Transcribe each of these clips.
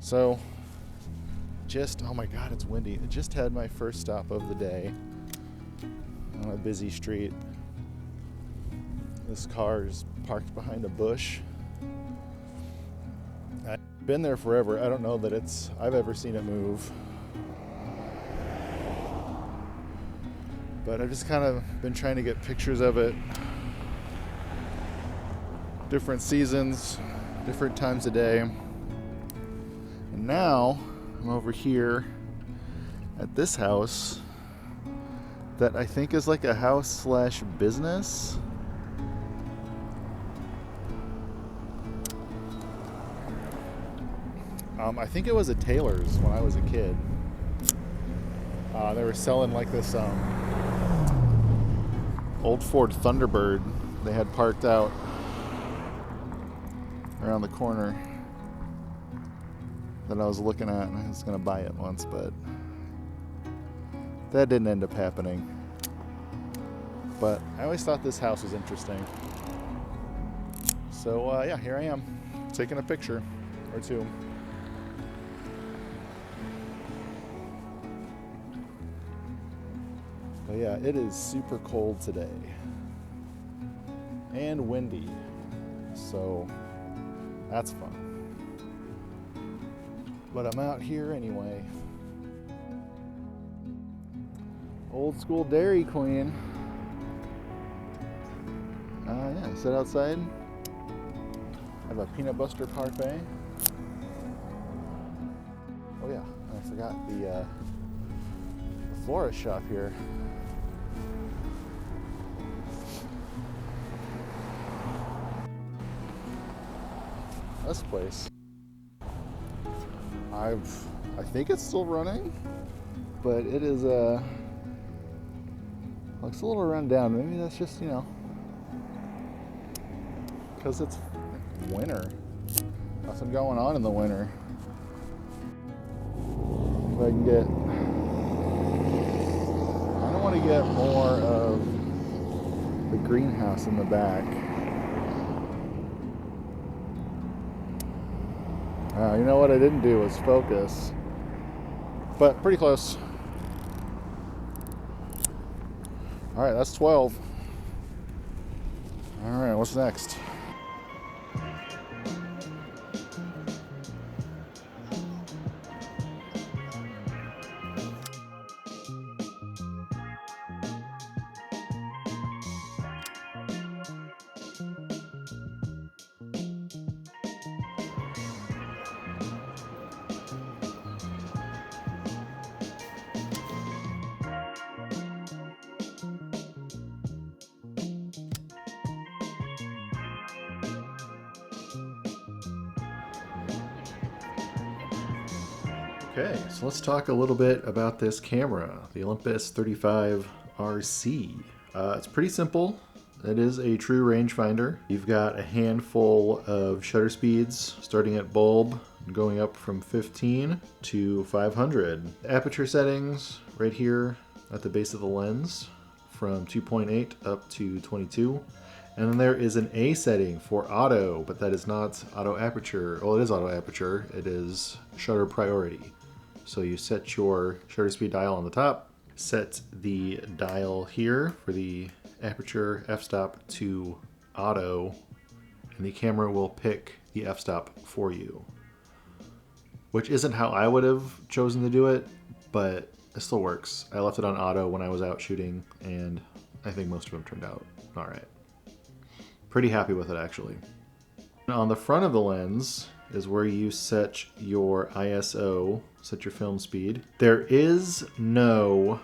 So, oh my God, it's windy. I just had my first stop of the day on a busy street. This car is parked behind a bush. I've been there forever. I don't know that I've ever seen it move. But I've just kind of been trying to get pictures of it. Different seasons, different times of day. And now I'm over here at this house that I think is like a house / business. I think it was a tailor's when I was a kid. They were selling like this old Ford Thunderbird they had parked out around the corner that I was looking at, and I was going to buy it once, but that didn't end up happening. But I always thought this house was interesting. So yeah, here I am, taking a picture or two. But yeah, it is super cold today and windy, so that's fun. But I'm out here anyway. Old school Dairy Queen. Yeah, sit outside. Have a peanut butter parfait. Oh yeah, I forgot the florist shop here. This place, I think it's still running, but it is looks a little run down. Maybe that's just, because it's winter. Nothing going on in the winter. If I can get, I don't want to get more of the greenhouse in the back. You know what I didn't do was focus, but pretty close. All right, that's 12. All right, what's next? Okay, so let's talk a little bit about this camera, the Olympus 35RC. It's pretty simple. It is a true rangefinder. You've got a handful of shutter speeds starting at bulb, going up from 15 to 500. Aperture settings right here at the base of the lens from 2.8 up to 22. And then there is an A setting for auto, but that is not auto aperture. Well, it is auto aperture. It is shutter priority. So you set your shutter speed dial on the top, set the dial here for the aperture f-stop to auto, and the camera will pick the f-stop for you. Which isn't how I would have chosen to do it, but it still works. I left it on auto when I was out shooting, and I think most of them turned out all right. Pretty happy with it, actually. On the front of the lens is where you set your ISO, set your film speed. There is no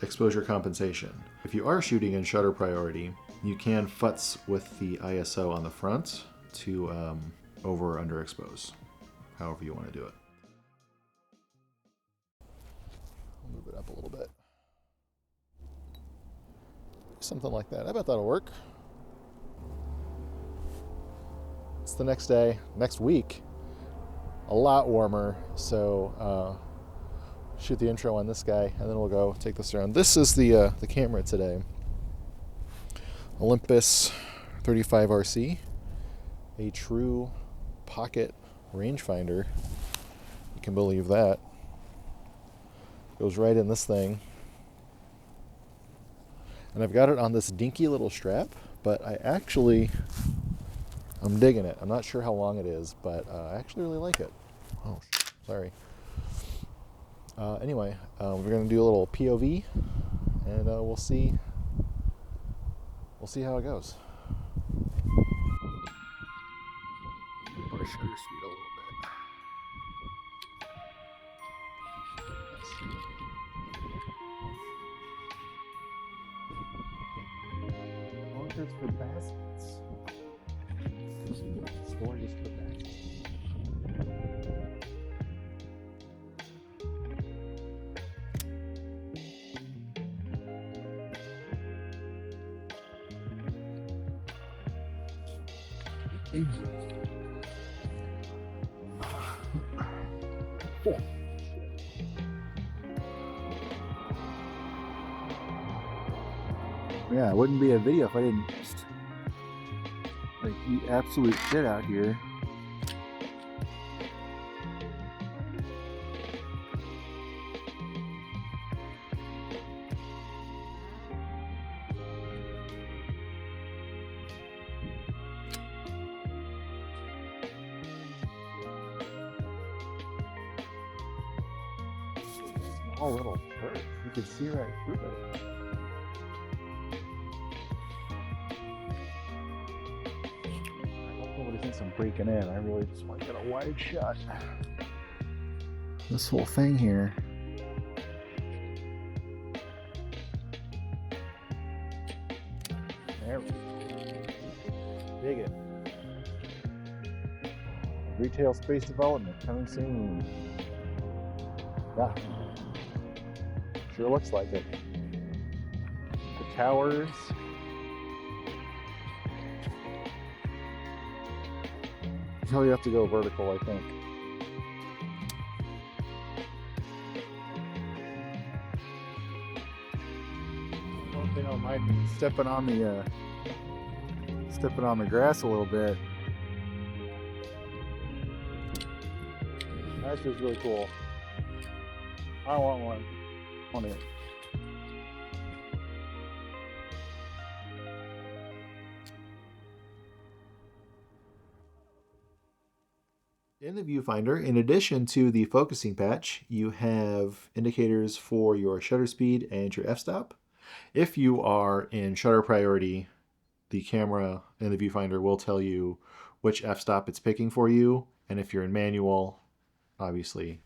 exposure compensation. If you are shooting in shutter priority, you can futz with the ISO on the front to over or underexpose, however you want to do it. I'll move it up a little bit. Something like that. I bet that'll work. It's the next day, next week, a lot warmer, so shoot the intro on this guy, and then we'll go take this around. This is the camera today. Olympus 35RC, a true pocket rangefinder. can believe that. Goes right in this thing. And I've got it on this dinky little strap, but I'm digging it. I'm not sure how long it is, but I actually really like it. Oh, sorry. Anyway, we're going to do a little POV, and we'll see how it goes. Put our shutter speed a little bit. Markers for baskets. Storage for baskets. Cool. Yeah, it wouldn't be a video if I didn't just like eat absolute shit out here. Small little bird. You can see right through it. Nobody thinks I'm breaking in. I really just want to get a wide shot. This whole thing here. There we go. Dig it. Retail space development coming soon. Yeah. Sure looks like it. The towers. Until you have to go vertical, I think. One thing I might be stepping on the grass a little bit. That's just really cool. I want one. I want it. In the viewfinder, in addition to the focusing patch, you have indicators for your shutter speed and your f-stop. If you are in shutter priority, the camera in the viewfinder will tell you which f-stop it's picking for you, and if you're in manual, obviously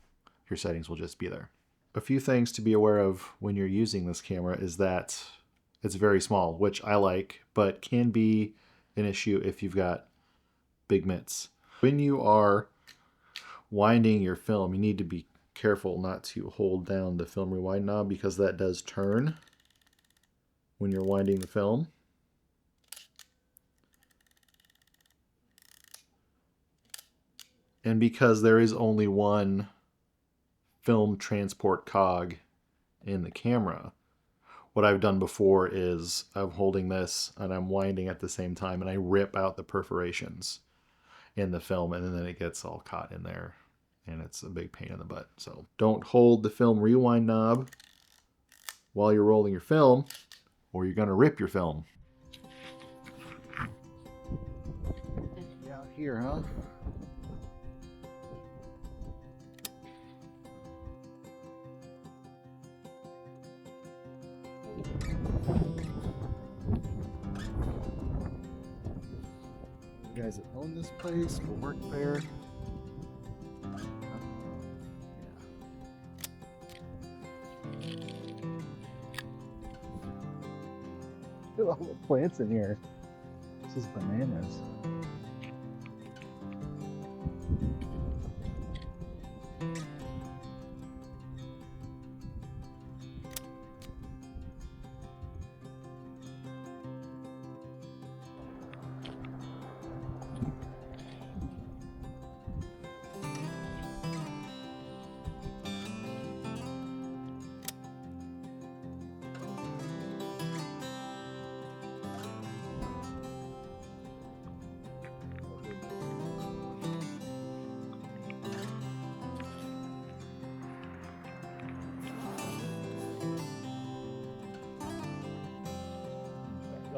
your settings will just be there. A few things to be aware of when you're using this camera is that it's very small, which I like, but can be an issue if you've got big mitts. When you are winding your film, you need to be careful not to hold down the film rewind knob because that does turn when you're winding the film. And because there is only one film transport cog in the camera, what I've done before is I'm holding this and I'm winding at the same time and I rip out the perforations in the film and then it gets all caught in there and it's a big pain in the butt. So don't hold the film rewind knob while you're rolling your film or you're gonna rip your film. Out here, huh? The guys that own this place will work there. Look at all the plants in here. This is bananas.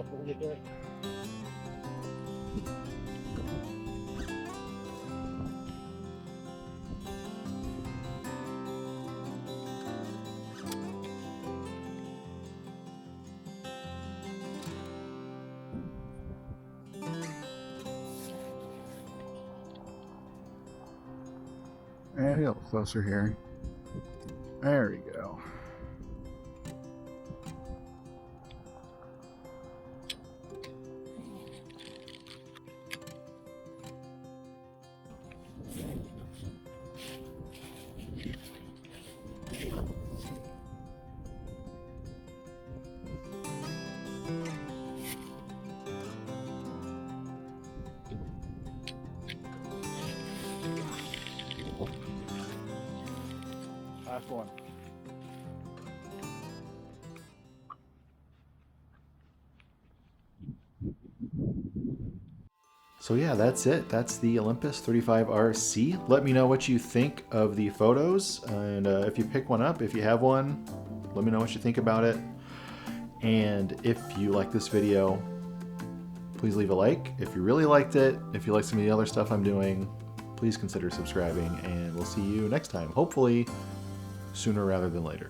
stuff when we get there. And a little closer here. There we go. Last one. So yeah, that's it. That's the Olympus 35RC. Let me know what you think of the photos, and if you pick one up, if you have one, let me know what you think about it. And if you like this video, please leave a like. If you really liked it, if you like some of the other stuff I'm doing, please consider subscribing, and we'll see you next time. Hopefully sooner rather than later.